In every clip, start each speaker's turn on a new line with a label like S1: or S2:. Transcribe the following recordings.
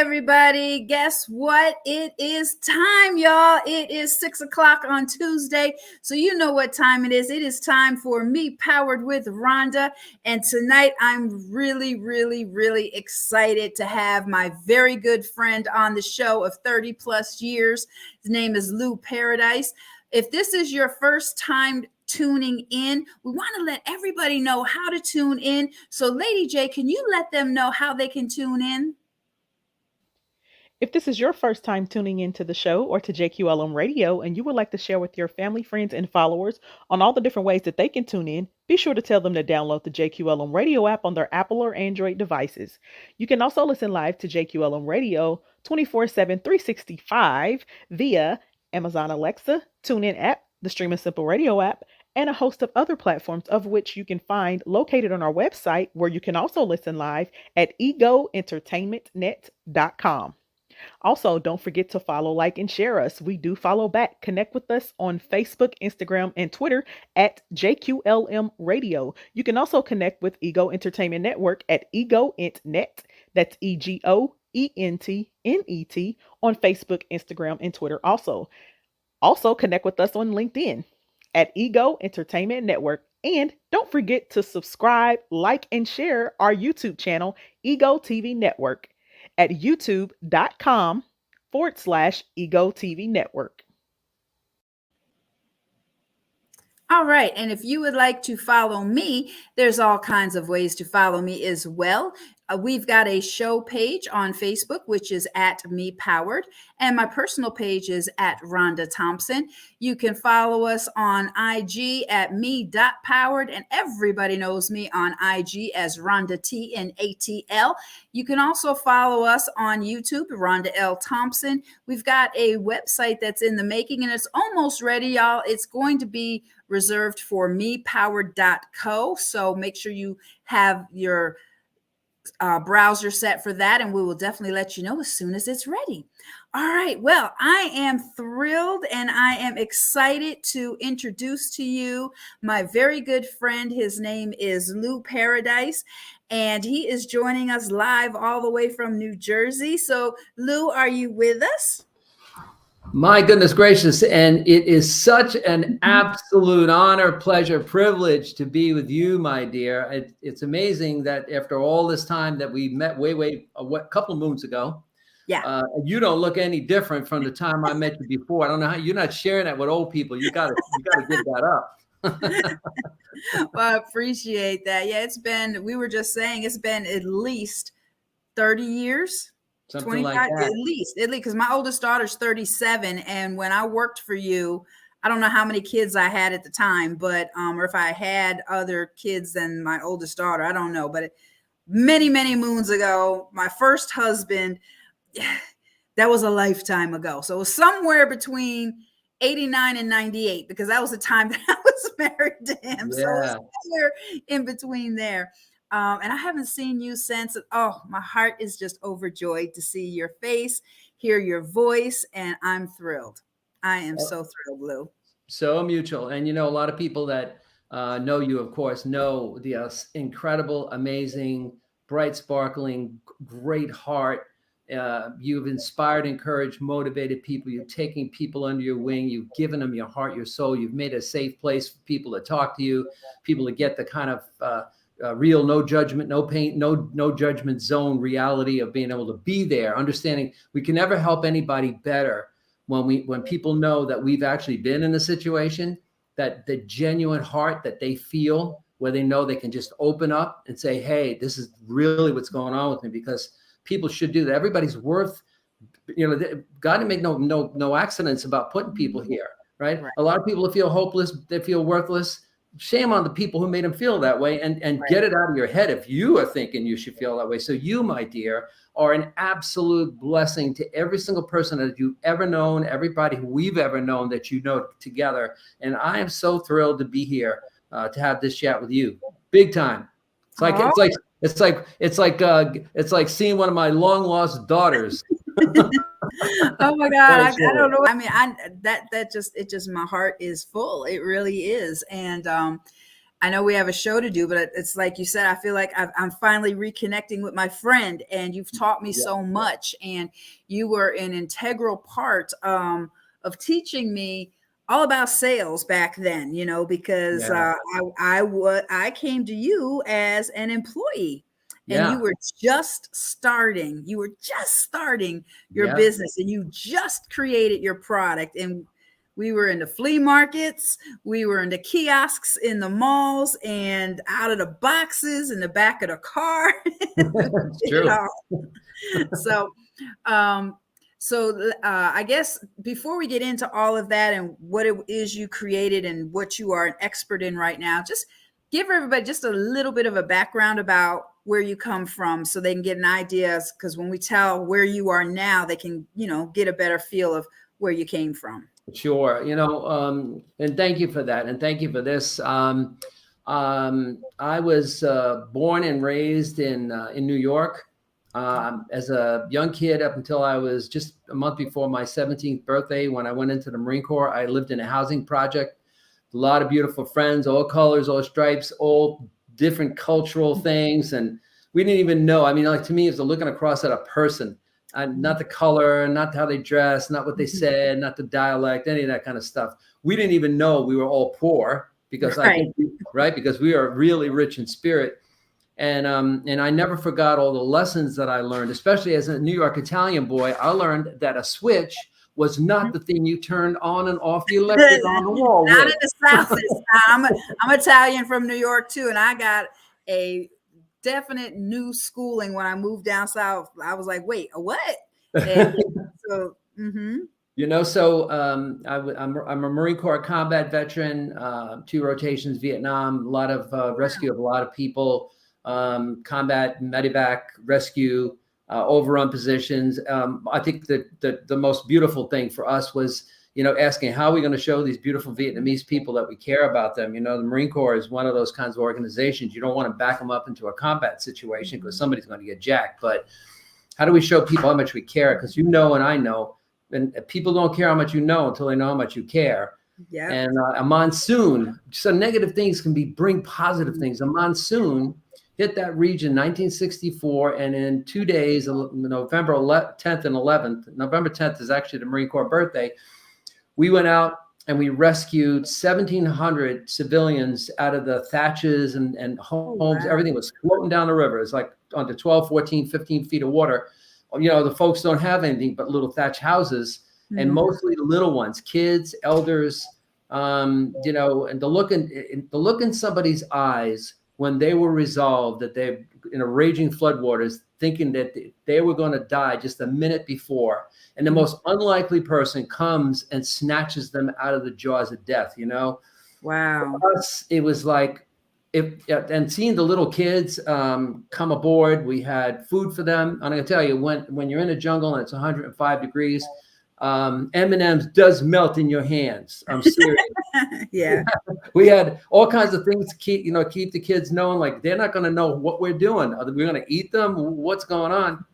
S1: everybody. Guess what? It is time, y'all. It is 6 o'clock on Tuesday. So you know what time it is. It is time for Me Powered with Rhonda. And tonight I'm really excited to have my very good friend on the show of 30 plus years. His name is Lou Paradise. If this is your first time tuning in, we want to let everybody know how to tune in. So Lady J, can you let them know how they can tune in?
S2: If this is your first time tuning into the show or to JQLM Radio and you would like to share with your family, friends, and followers on all the different ways that they can tune in, be sure to tell them to download the JQLM Radio app on their Apple or Android devices. You can also listen live to JQLM Radio 24/7, 365 via Amazon Alexa, TuneIn app, the Stream and Simple Radio app, and a host of other platforms of which you can find located on our website, where you can also listen live at egoentertainmentnet.com. Also, don't forget to follow, like, and share us. We do follow back. Connect with us on Facebook, Instagram, and Twitter at JQLM Radio. You can also connect with Ego Entertainment Network at EgoEntNet. That's EgoEntNet on Facebook, Instagram, and Twitter also. Also, connect with us on LinkedIn at Ego Entertainment Network. And don't forget to subscribe, like, and share our YouTube channel, Ego TV Network, at youtube.com/Ego TV Network.
S1: All right. And if you would like to follow me, there's all kinds of ways to follow me as well. We've got a show page on Facebook, which is at Me Powered, and my personal page is at Rhonda Thompson. You can follow us on IG at me.powered, and everybody knows me on IG as Rhonda TNATL. You can also follow us on YouTube, Rhonda L. Thompson. We've got a website that's in the making, and it's almost ready, y'all. It's going to be reserved for mepowered.co, so make sure you have your browser set for that, and we will definitely let you know as soon as it's ready. All right. Well, I am thrilled and I am excited to introduce to you my very good friend. His name is Lou Paradise, and he is joining us live all the way from New Jersey. So, Lou, are you with us?
S3: My goodness gracious. And it is such an absolute honor, pleasure, privilege to be with you, my dear. It's amazing that after all this time that we met a couple of moons ago, you don't look any different from the time I met you before. I don't know how you're not sharing that with old people. You gotta give that up.
S1: Well, I appreciate that. Yeah, we were just saying it's been at least 30 years.
S3: Something
S1: 25
S3: like that.
S1: At least, because my oldest daughter's 37. And when I worked for you, I don't know how many kids I had at the time, but, or if I had other kids than my oldest daughter, I don't know. But many moons ago, my first husband, that was a lifetime ago. So it was somewhere between 89 and 98, because that was the time that I was married to him. Yeah. So it was somewhere in between there. And I haven't seen you since. Oh, my heart is just overjoyed to see your face, hear your voice, and I'm thrilled. I am so thrilled, Lou.
S3: So mutual. And, a lot of people that know you, of course, know the incredible, amazing, bright, sparkling, great heart. You've inspired, encouraged, motivated people. You've taken people under your wing. You've given them your heart, your soul. You've made a safe place for people to talk to you, people to get the kind of real, no judgment, no pain, no judgment zone reality of being able to be there, understanding we can never help anybody better when people know that we've actually been in a situation, that the genuine heart that they feel, where they know they can just open up and say, hey, this is really what's going on with me, because people should do that. Everybody's worth, God didn't make no accidents about putting people here, right? A lot of people feel hopeless, they feel worthless. Shame on the people who made them feel that way, and get it out of your head if you are thinking you should feel that way. So you, my dear, are an absolute blessing to every single person that you've ever known, everybody who we've ever known that you know together. And I am so thrilled to be here to have this chat with you. Big time. It's like seeing one of my long lost daughters.
S1: Oh my God. I don't know. I mean, my heart is full. It really is. And I know we have a show to do, but it's like you said, I feel like I'm finally reconnecting with my friend, and you've taught me
S3: Yeah.
S1: so much. And you were an integral part of teaching me all about sales back then, because
S3: Yeah.
S1: I came to you as an employee, and
S3: Yeah.
S1: you were just starting your
S3: Yeah.
S1: business, and you just created your product. And we were in the flea markets, we were in the kiosks in the malls, and out of the boxes in the back of the car.
S3: It's
S1: Did it
S3: true.
S1: all. So, um, I guess before we get into all of that and what it is you created and what you are an expert in right now, just give everybody just a little bit of a background about where you come from, so they can get an idea. Because when we tell where you are now, they can, get a better feel of where you came from.
S3: Sure. And thank you for that. And thank you for this. I was born and raised in New York as a young kid up until I was just a month before my 17th birthday. When I went into the Marine Corps, I lived in a housing project, a lot of beautiful friends, all colors, all stripes, all different cultural things. And we didn't even know. I mean, like, to me, it's looking across at a person. Not the color, not how they dress, not what they said, not the dialect, any of that kind of stuff. We didn't even know we were all poor, because I think, because we are really rich in spirit. And I never forgot all the lessons that I learned, especially as a New York Italian boy. I learned that a switch was not the thing you turned on and off the electric on the wall
S1: Not
S3: with.
S1: in the South this time. I'm Italian from New York too, and I got a definite new schooling when I moved down south. I was like, wait, a what? And so,
S3: I'm a Marine Corps combat veteran, 2 rotations, Vietnam, a lot of rescue of a lot of people, combat, medevac, rescue, overrun positions. I think that the most beautiful thing for us was, asking how are we going to show these beautiful Vietnamese people that we care about them. The Marine Corps is one of those kinds of organizations. You don't want to back them up into a combat situation because somebody's going to get jacked. But how do we show people how much we care? Because and I know, and people don't care how much you know until they know how much you care.
S1: Yeah.
S3: And a monsoon, so negative things can bring positive things. A monsoon hit that region 1964, and in 2 days, November 10th and 11th, November 10th is actually the Marine Corps birthday, we went out and we rescued 1,700 civilians out of the thatches and homes.
S1: Oh, wow.
S3: Everything was floating down the river. It's like onto 12, 14, 15 feet of water. The folks don't have anything but little thatch houses, and mostly the little ones, kids, elders, and the look in somebody's eyes when they were resolved that they're in a raging floodwaters, thinking that they were going to die just a minute before. And the most unlikely person comes and snatches them out of the jaws of death,
S1: Wow.
S3: For us, it was like, and seeing the little kids come aboard, we had food for them. I'm going to tell you, when you're in a jungle and it's 105 degrees, M&M's does melt in your hands. I'm serious.
S1: Yeah.
S3: We had all kinds of things to keep the kids knowing, like, they're not going to know what we're doing. Are we going to eat them? What's going on?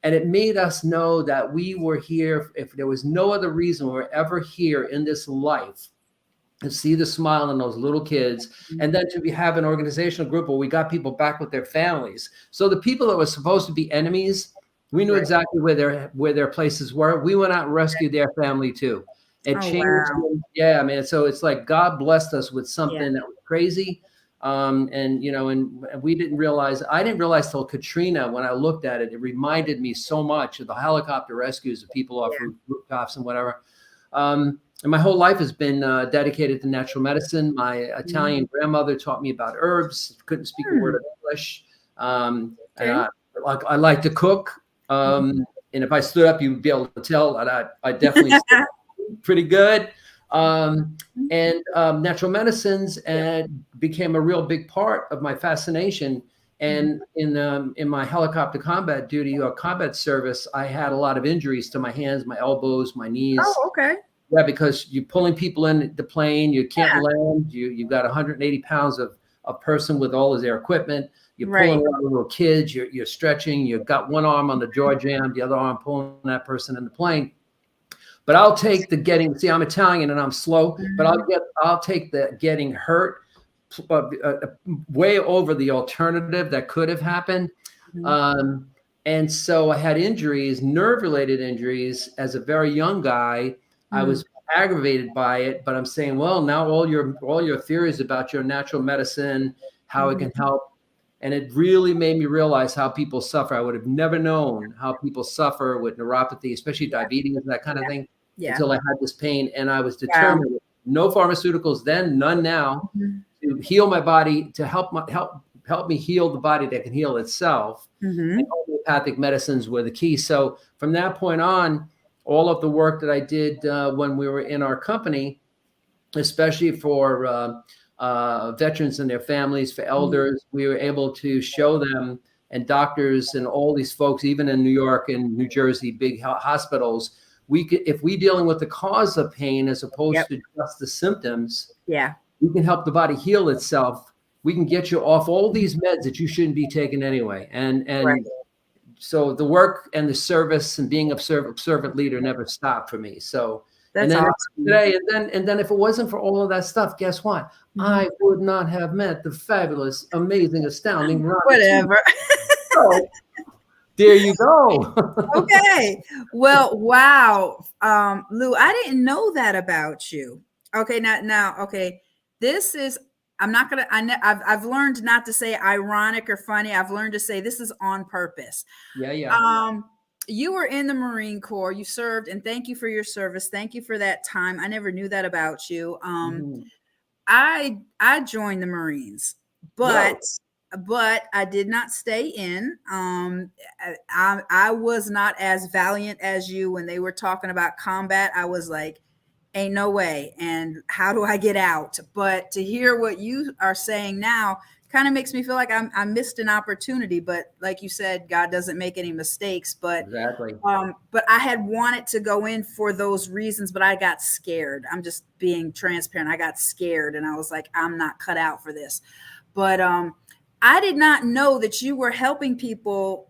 S3: And it made us know that we were here. If there was no other reason we were ever here in this life, to see the smile on those little kids, and then to have an organizational group where we got people back with their families. So the people that were supposed to be enemies, we knew exactly where their places were. We went out and rescued their family too. It changed.
S1: Wow.
S3: Yeah, man. So it's like God blessed us with something that was crazy. And we didn't realize, I didn't realize till Katrina, when I looked at it, it reminded me so much of the helicopter rescues of people off rooftops and whatever. And my whole life has been dedicated to natural medicine. My Italian grandmother taught me about herbs, couldn't speak a word of English. And I like to cook. And if I stood up, you'd be able to tell that I definitely pretty good. And natural medicines became a real big part of my fascination. And in my helicopter combat duty or combat service, I had a lot of injuries to my hands, my elbows, my knees.
S1: Oh, okay.
S3: Yeah, because you're pulling people in the plane, you can't land. You've got 180 pounds of a person with all of their equipment. You're pulling around little kids. You're stretching. You've got one arm on the jaw jam, the other arm pulling that person in the plane. But I'll take the getting. See, I'm Italian and I'm slow, but I'll take the getting hurt way over the alternative that could have happened.
S1: Mhm.
S3: And so I had injuries, nerve-related injuries as a very young guy. I
S1: Mm.
S3: was aggravated by it, but I'm saying, well, now all your theories about your natural medicine, how it
S1: Mhm.
S3: can help. And it really made me realize how people suffer. I would have never known how people suffer with neuropathy, especially diabetes and that kind of thing,
S1: Yeah.
S3: until I had this pain. And I was
S1: Wow.
S3: determined, no pharmaceuticals then, none now,
S1: Mhm.
S3: to heal my body, to help me heal the body that can heal itself. And
S1: Mhm.
S3: homeopathic medicines were the key. So from that point on, all of the work that I did when we were in our company, especially for veterans and their families, for
S1: Mhm.
S3: elders, we were able to show them, and doctors and all these folks, even in New York and New Jersey, big hospitals, we could, if we dealing with the cause of pain as opposed
S1: Yep.
S3: to just the symptoms,
S1: Yeah.
S3: we can help the body heal itself. We can get you off all these meds that you shouldn't be taking anyway.
S1: Right.
S3: And so the work and the service and being observant leader never stopped for me. So, and
S1: That's
S3: then
S1: awesome.
S3: today, and then if it wasn't for all of that stuff, guess what?
S1: Mhm.
S3: I would not have met the fabulous, amazing, astounding Rhonda T.
S1: Whatever.
S3: So there you go.
S1: Okay. Well, wow. Lou, I didn't know that about you. Okay, okay. This is, I'm not gonna, I've learned not to say ironic or funny. I've learned to say this is on purpose.
S3: Yeah.
S1: Um, you were in the Marine Corps, you served, and thank you for your service. Thank you for that time. I never knew that about you.
S3: Mhm.
S1: I joined the Marines,
S3: Whoa.
S1: but I did not stay in. I was not as valiant as you when they were talking about combat. I was like, ain't no way. And how do I get out? But to hear what you are saying now kind of makes me feel like I missed an opportunity. But like you said, God doesn't make any mistakes.
S3: Exactly.
S1: But I had wanted to go in for those reasons, but I got scared. I'm just being transparent. I got scared and I was like, I'm not cut out for this. But I did not know that you were helping people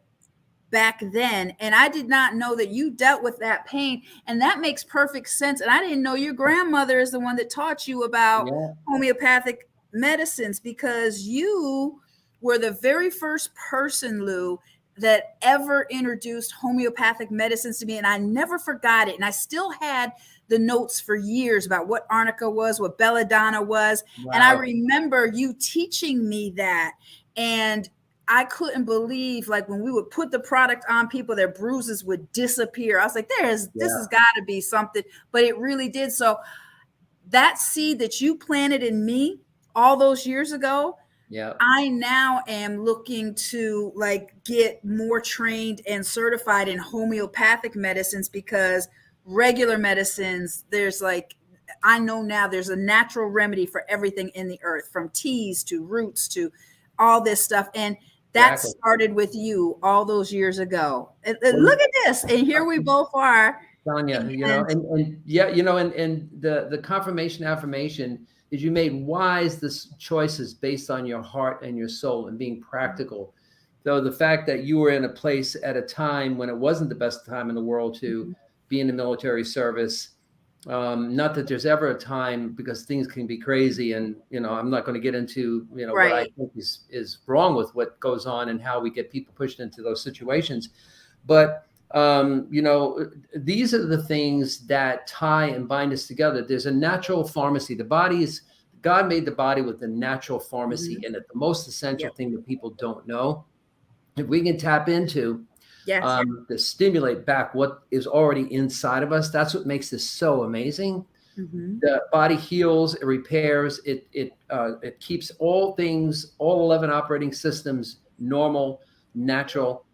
S1: back then. And I did not know that you dealt with that pain. And that makes perfect sense. And I didn't know your grandmother is the one that taught you about
S3: Yeah.
S1: homeopathic medicines, because you were the very first person, Lou, that ever introduced homeopathic medicines to me. And I never forgot it. And I still had the notes for years about what arnica was, what belladonna was. And I
S3: Wow.
S1: remember you teaching me that. And I couldn't believe, like, when we would put the product on people, their bruises would disappear. I was like, this
S3: Yeah.
S1: has got to be something, but it really did. So that seed that you planted in me all those years ago,
S3: Yeah.
S1: I now am looking to like get more trained and certified in homeopathic medicines, because regular medicines, there's like, I know now there's a natural remedy for everything in the earth, from teas to roots to all this stuff. And that
S3: Exactly.
S1: started with you all those years ago. And
S3: Well,
S1: look at this. And here we both are.
S3: Tanya,
S1: And
S3: and yeah, and the confirmation affirmation is you made wise this choices based on your heart and your soul and being practical. So the fact that you were in a place at a time when it wasn't the best time in the world to be in the military service, not that there's ever a time, because things can be crazy, and I'm not going to get into what I
S1: right.
S3: think is wrong with what goes on and how we get people pushed into those situations, but these are the things that tie and bind us together. There's a natural pharmacy. God made the body with the natural pharmacy
S1: Mhm.
S3: in it, the most essential
S1: Yep.
S3: thing that people don't know. If we can tap into
S1: Yes.
S3: to stimulate back what is already inside of us, that's what makes this so amazing.
S1: Mhm.
S3: The body heals, it repairs, it keeps all things, all 11 operating systems normal, natural.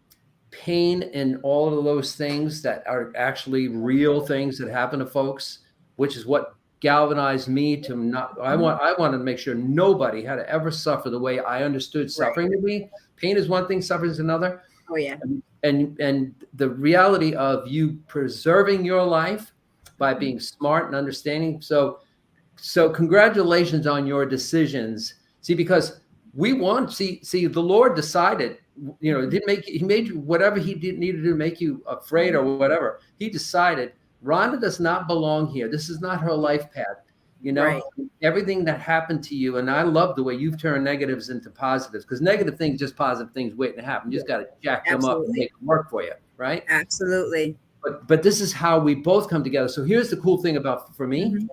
S3: Pain and all of those things that are actually real things that happen to folks, which is what galvanized me to not. I
S1: Mhm.
S3: wanted to make sure nobody had to ever suffer the way I understood
S1: Right.
S3: suffering to be. Pain is one thing, suffering is another.
S1: Oh, yeah.
S3: And the reality of you preserving your life by being smart and understanding. So congratulations on your decisions. See, because we want, see, the Lord decided, he made you whatever he needed to make you afraid or whatever. He decided Rhonda does not belong here. This is not her life path,
S1: Right.
S3: everything that happened to you. And I love the way you've turned negatives into positives, because negative things, just positive things waiting to happen. You just got to jack them up and
S1: Absolutely.
S3: make them work for you, right?
S1: Absolutely.
S3: But this is how we both come together. So here's the cool thing for me,
S1: Mhm.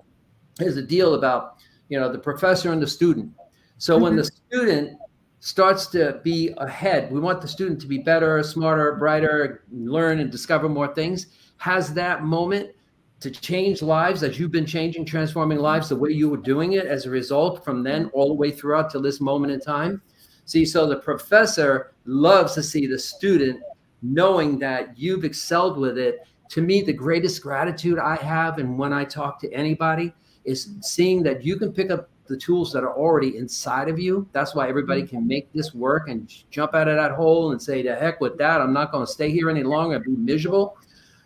S3: is the deal about, the professor and the student. So when
S1: Mhm.
S3: the student starts to be ahead, we want the student to be better, smarter, brighter, learn and discover more things, has that moment to change lives as you've been changing, transforming lives the way you were doing it as a result from then all the way throughout to this moment in time. See, so the professor loves to see the student knowing that you've excelled with it. To me, the greatest gratitude I have, and when I talk to anybody, is seeing that you can pick up the tools that are already inside of you. That's why everybody can make this work and jump out of that hole and say, to heck with that. I'm not going to stay here any longer and be miserable.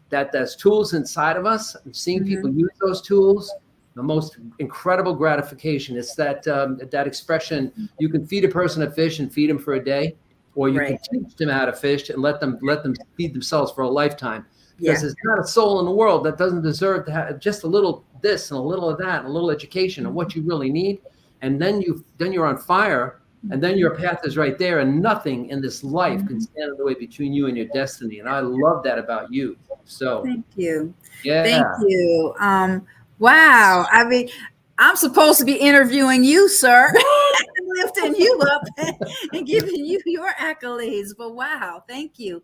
S3: That there's tools inside of us. I'm seeing people use those tools. The most incredible gratification. It's that expression, you can feed a person a fish and feed them for a day, or you can teach them how to fish and let them feed themselves for a lifetime. Because there's not a soul in the world that doesn't deserve to have just a little this and a little of that and a little education and what you really need. And then you're on fire, and then your path is right there, and nothing in this life can stand in the way between you and your destiny. And I love that about you. So
S1: Thank you.
S3: yeah.
S1: Thank you. Wow. I mean, I'm supposed to be interviewing you, sir, lifting you up and giving you your accolades. But wow, thank you.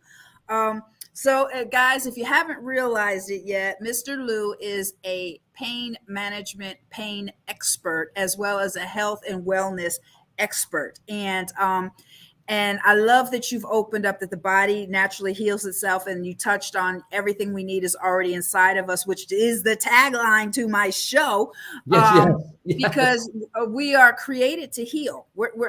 S1: So, guys, if you haven't realized it yet, Mr. Lou is a pain management, pain expert, as well as a health and wellness expert. And I love that you've opened up that the body naturally heals itself. And you touched on everything we need is already inside of us, which is the tagline to my show.
S3: Yes.
S1: Because we are created to heal. We're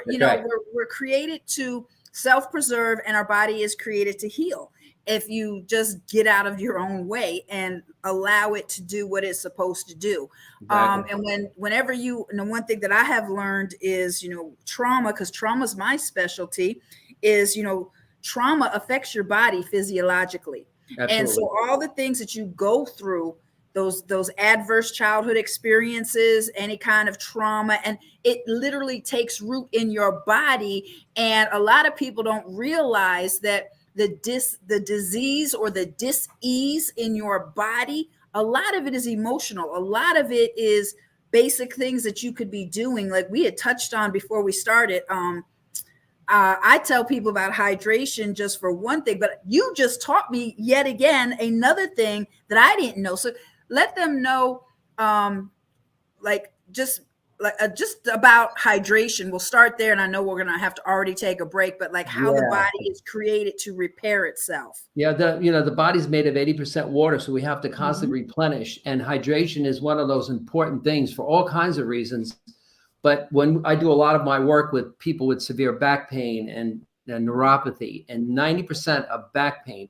S1: created to self-preserve, and our body is created to heal. If you just get out of your own way and allow it to do what it's supposed to do.
S3: Exactly.
S1: And whenever one thing that I have learned is, trauma, because trauma is my specialty, is, trauma affects your body physiologically.
S3: Absolutely.
S1: And so all the things that you go through, those adverse childhood experiences, any kind of trauma, and it literally takes root in your body. And a lot of people don't realize that the disease or the dis-ease in your body, a lot of it is emotional. A lot of it is basic things that you could be doing. Like we had touched on before we started. I tell people about hydration just for one thing, but you just taught me yet again another thing that I didn't know. So let them know, just about hydration. We'll start there, and I know we're going to have to already take a break, but how the body is created to repair itself.
S3: Yeah, the body's made of 80% water, so we have to constantly replenish, and hydration is one of those important things for all kinds of reasons. But when I do a lot of my work with people with severe back pain and neuropathy, and 90% of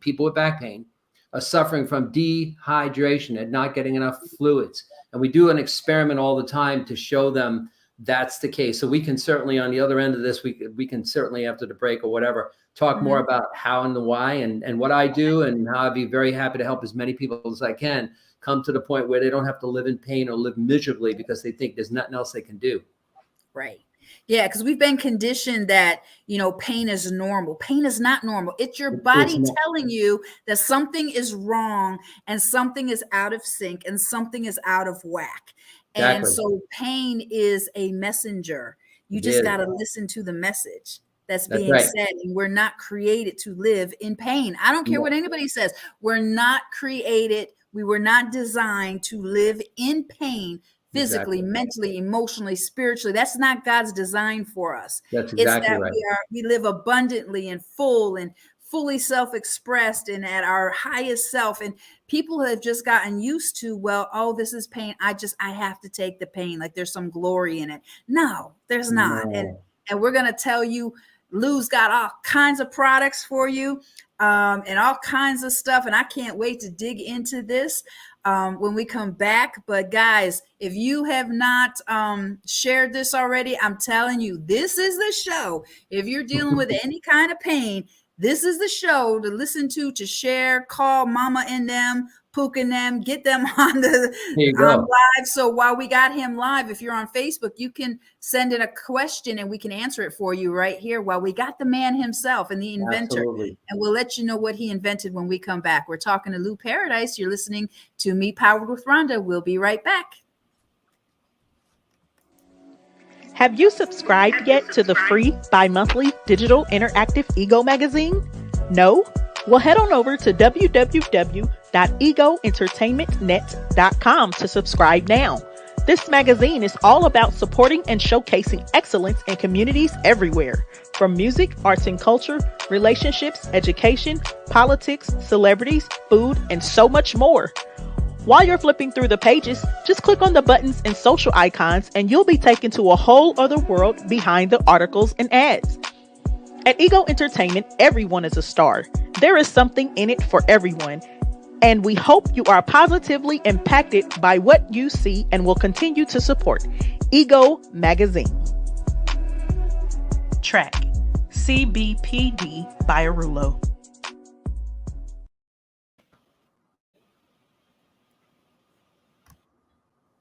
S3: people with back pain are suffering from dehydration and not getting enough fluids. And we do an experiment all the time to show them that's the case. So we can certainly, on the other end of this, we can certainly, after the break or whatever, talk more about how and the why and what I do, and how I'd be very happy to help as many people as I can come to the point where they don't have to live in pain or live miserably because they think there's nothing else they can do.
S1: Right. Yeah, because we've been conditioned that, pain is normal. Pain is not normal. It's your body telling you that something is wrong and something is out of sync and something is out of whack. Exactly. And so pain is a messenger. You just got to listen to the message that's being said. And we're not created to live in pain. I don't care what anybody says. We're not created. We were not designed to live in pain. Physically, mentally, emotionally, spiritually. That's not God's design for us.
S3: That's exactly right.
S1: We live abundantly and full and fully self-expressed and at our highest self. And people have just gotten used to, this is pain. I have to take the pain. Like there's some glory in it. No, there's not. No. And we're going to tell you, Lou's got all kinds of products for you and all kinds of stuff. And I can't wait to dig into this when we come back. But guys, if you have not shared this already, I'm telling you, this is the show. If you're dealing with any kind of pain, this is the show to listen to share, call mama and them, Pook and them, get them on the
S3: Here you go.
S1: live. So while we got him live, if you're on Facebook, you can send in a question and we can answer it for you right here while we got the man himself and the inventor.
S3: Absolutely.
S1: And we'll let you know what he invented when we come back. We're talking to Lou Paradise. You're listening to Me Powered with Rhonda. We'll be right back.
S2: Have you subscribed yet to the free bi-monthly digital interactive Ego magazine? No? Well, head on over to www.egoentertainmentnet.com to subscribe now. This magazine is all about supporting and showcasing excellence in communities everywhere, from music, arts and culture, relationships, education, politics, celebrities, food, and so much more. While you're flipping through the pages, just click on the buttons and social icons and you'll be taken to a whole other world behind the articles and ads. At Ego Entertainment, everyone is a star. There is something in it for everyone. And we hope you are positively impacted by what you see and will continue to support Ego Magazine. Track CBPD by Arulo.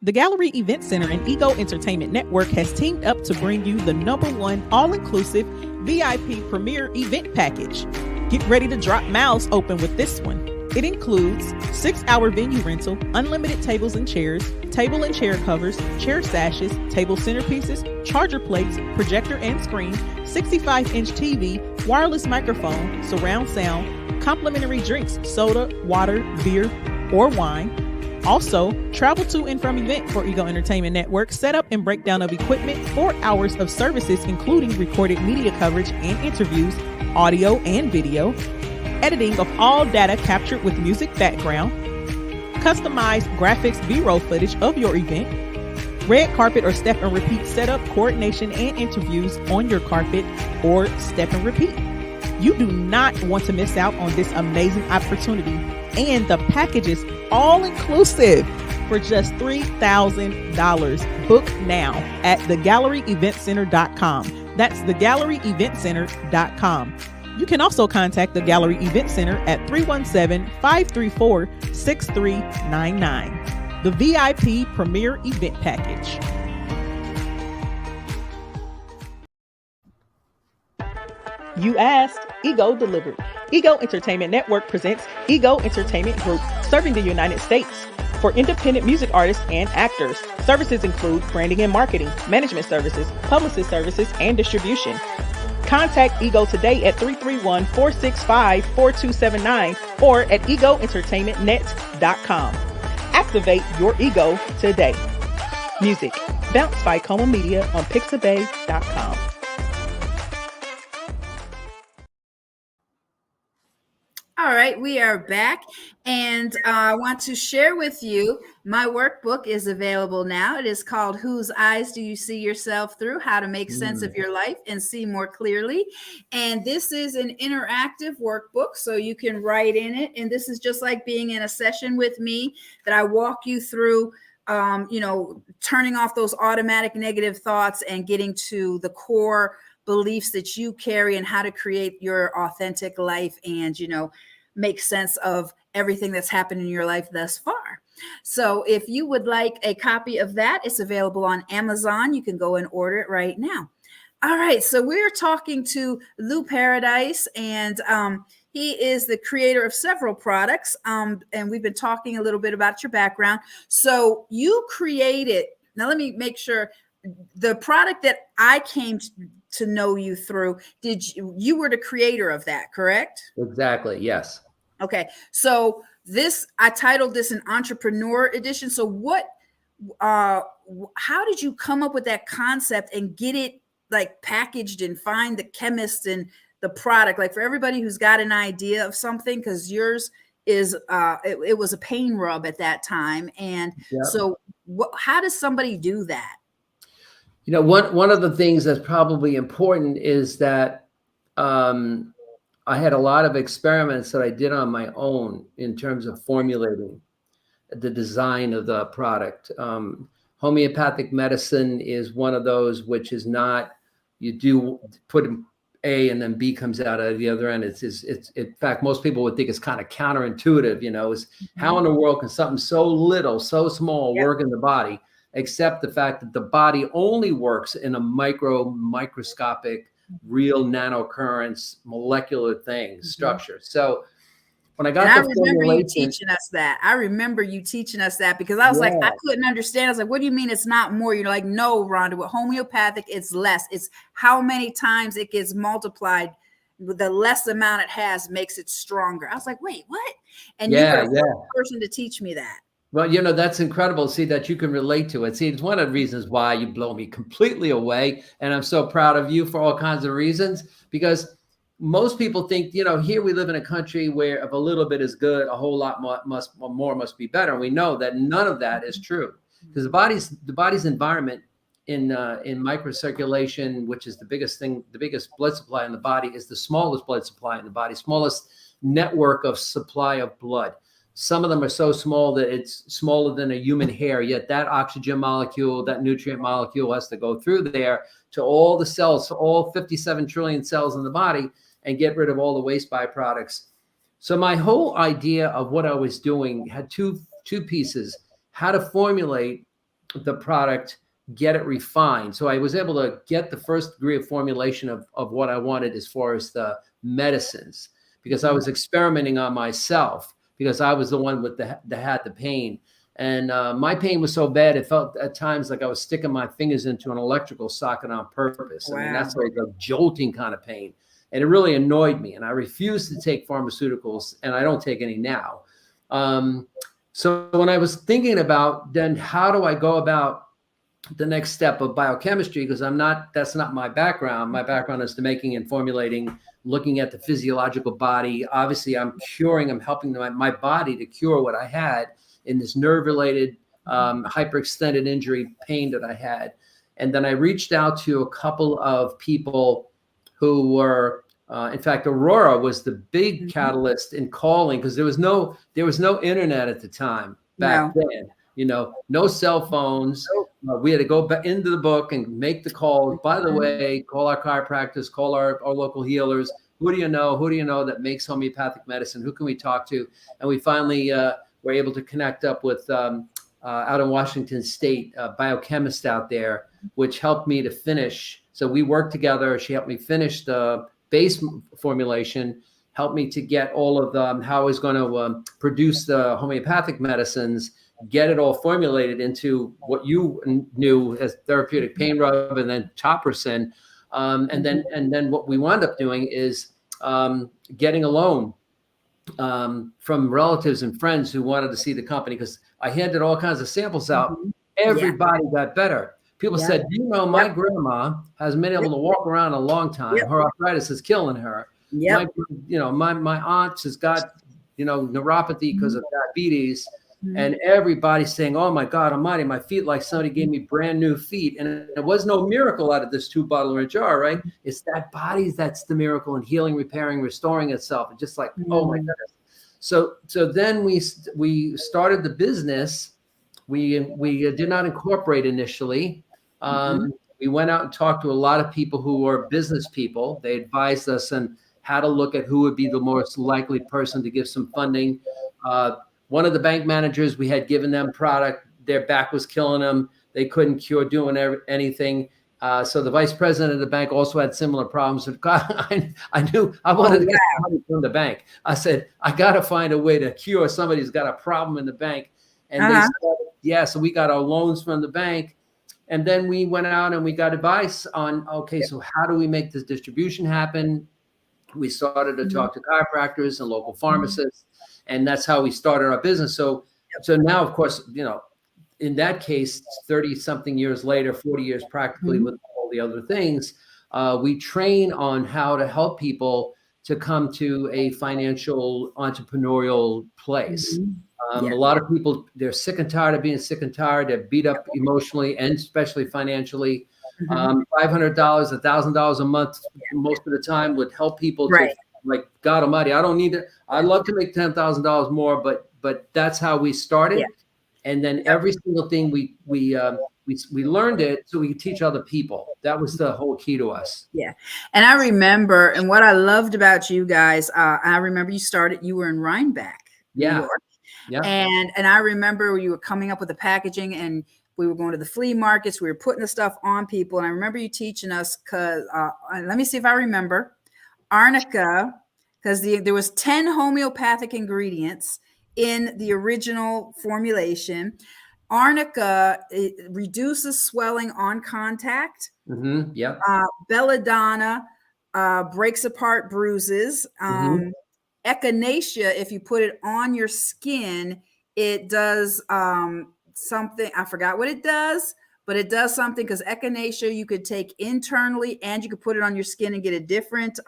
S2: The Gallery Event Center and Ego Entertainment Network has teamed up to bring you the #1 all-inclusive VIP premier event package. Get ready to drop mouths open with this one. It includes 6-hour venue rental, unlimited tables and chairs, table and chair covers, chair sashes, table centerpieces, charger plates, projector and screen, 65-inch TV, wireless microphone, surround sound, complimentary drinks, soda, water, beer, or wine. Also, travel to and from event for Ego Entertainment Network, setup and breakdown of equipment, 4 hours of services including recorded media coverage and interviews, audio and video, editing of all data captured with music background, customized graphics B-roll footage of your event, red carpet or step and repeat setup, coordination and interviews on your carpet or step and repeat. You do not want to miss out on this amazing opportunity, and the package is all inclusive for just $3,000. Book now at thegalleryeventcenter.com. That's thegalleryeventcenter.com. You can also contact the Gallery Event Center at 317-534-6399. The VIP Premier Event Package. You asked, Ego delivered. Ego Entertainment Network presents Ego Entertainment Group, serving the United States. For independent music artists and actors, services include branding and marketing, management services, publicist services, and distribution. Contact Ego today at 331-465-4279 or at egoentertainmentnet.com. Activate your ego today. Music, Bounce by Coma Media on pixabay.com.
S1: All right, we are back, and I want to share with you my workbook is available now. It is called Whose Eyes Do You See Yourself Through? How to Make Sense of Your Life and See More Clearly. And this is an interactive workbook, so you can write in it. And this is just like being in a session with me that I walk you through, turning off those automatic negative thoughts and getting to the core beliefs that you carry and how to create your authentic life and, make sense of everything that's happened in your life thus far. So if you would like a copy of that, it's available on Amazon. You can go and order it right now. All right. So we're talking to Lou Paradise, and he is the creator of several products. And we've been talking a little bit about your background. So you created, now let me make sure, the product that I came to know you through, you were the creator of that, correct?
S3: Exactly. Yes.
S1: Okay. So I titled this an entrepreneur edition. So how did you come up with that concept and get it like packaged and find the chemist and the product? Like for everybody who's got an idea of something, because yours is, it was a pain rub at that time. And so how does somebody do that?
S3: One of the things that's probably important is that I had a lot of experiments that I did on my own in terms of formulating the design of the product. Homeopathic medicine is one of those, which is not, you do put A and then B comes out of the other end. It's in fact, most people would think it's kind of counterintuitive, is how in the world can something so little, so small work in the body, except the fact that the body only works in a microscopic, real nanocurrents, molecular things, structure. So when I got
S1: I
S3: the
S1: remember you
S3: formulation,
S1: teaching us that. I remember you teaching us that because I was like, I couldn't understand. I was like, what do you mean it's not more? You're like, no, Rhonda, with homeopathic, it's less. It's how many times it gets multiplied. The less amount it has makes it stronger. I was like, wait, what? And you were the first person to teach me that.
S3: Well, that's incredible. See that you can relate to it. See, it's one of the reasons why you blow me completely away. And I'm so proud of you for all kinds of reasons, because most people think, here we live in a country where if a little bit is good, a whole lot more must be better. And we know that none of that is true, because the body's environment in microcirculation, which is the biggest thing, the biggest blood supply in the body, is the smallest blood supply in the body, smallest network of supply of blood. Some of them are so small that it's smaller than a human hair, yet that oxygen molecule, that nutrient molecule has to go through there to all the cells, all 57 trillion cells in the body, and get rid of all the waste byproducts. So my whole idea of what I was doing had two pieces: how to formulate the product, get it refined. So I was able to get the first degree of formulation of what I wanted as far as the medicines, because I was experimenting on myself, because I was the one with that had the pain. And my pain was so bad, it felt at times like I was sticking my fingers into an electrical socket on purpose.
S1: Wow.
S3: I mean, that's like a jolting kind of pain. And it really annoyed me. And I refused to take pharmaceuticals, and I don't take any now. So when I was thinking about then how do I go about the next step of biochemistry, because that's not my background. My background is to making and formulating, looking at the physiological body. Obviously, I'm helping my body to cure what I had in this nerve-related hyperextended injury pain that I had. And then I reached out to a couple of people who were, in fact, Aurora was the big catalyst in calling, because there was no internet at the time back then. No cell phones. We had to go back into the book and make the calls. By the way, call our chiropractors, call our local healers. Who do you know that makes homeopathic medicine? Who can we talk to? And we finally were able to connect up with out in Washington State, a biochemist out there, which helped me to finish. So we worked together. She helped me finish the base formulation, helped me to get all of how I was going to produce the homeopathic medicines, get it all formulated into what you knew as therapeutic pain rub, and then topricin. And then what we wound up doing is getting a loan from relatives and friends who wanted to see the company, because I handed all kinds of samples out. Everybody got better. People said, my grandma hasn't been able to walk around a long time. Her arthritis is killing her. My aunt has got, neuropathy because of diabetes. And everybody's saying, oh my God Almighty, my feet, like somebody gave me brand new feet. And it was no miracle out of this 2-bottle or a jar, right? It's that body that's the miracle, and healing, repairing, restoring itself. It's just like, oh my goodness. So then we started the business. We did not incorporate initially. We went out and talked to a lot of people who were business people. They advised us on how to look at who would be the most likely person to give some funding. One of the bank managers, we had given them product. Their back was killing them. They couldn't cure doing anything. So the vice president of the bank also had similar problems. I knew I wanted to get money from the bank. I said, I got to find a way to cure somebody who's got a problem in the bank. And they said, so we got our loans from the bank. And then we went out and we got advice on, so how do we make this distribution happen? We started to talk to chiropractors and local pharmacists. And that's how we started our business. So now, of course, in that case, 30 something years later, 40 years practically with all the other things, we train on how to help people to come to a financial entrepreneurial place. A lot of people, they're sick and tired of being sick and tired. They're beat up emotionally and especially financially. $500, $1,000 a month, most of the time, would help people to, like, God Almighty, I don't need it. I'd love to make $10,000 more, but that's how we started. And then every single thing we we learned it so we could teach other people. That was the whole key to us.
S1: Yeah. And I remember, and what I loved about you guys, I remember you were in Rhinebeck, New
S3: Yeah.
S1: York.
S3: Yeah.
S1: And I remember you were coming up with the packaging, and we were going to the flea markets. We were putting the stuff on people. And I remember you teaching us, because let me see if I remember, arnica, because there was 10 homeopathic ingredients in the original formulation. Arnica, it reduces swelling on contact.
S3: Mm-hmm. Yep.
S1: Belladonna breaks apart bruises.
S3: Mm-hmm.
S1: Echinacea, if you put it on your skin, it does something. I forgot what it does, but it does something, because echinacea you could take internally and you could put it on your skin and get a different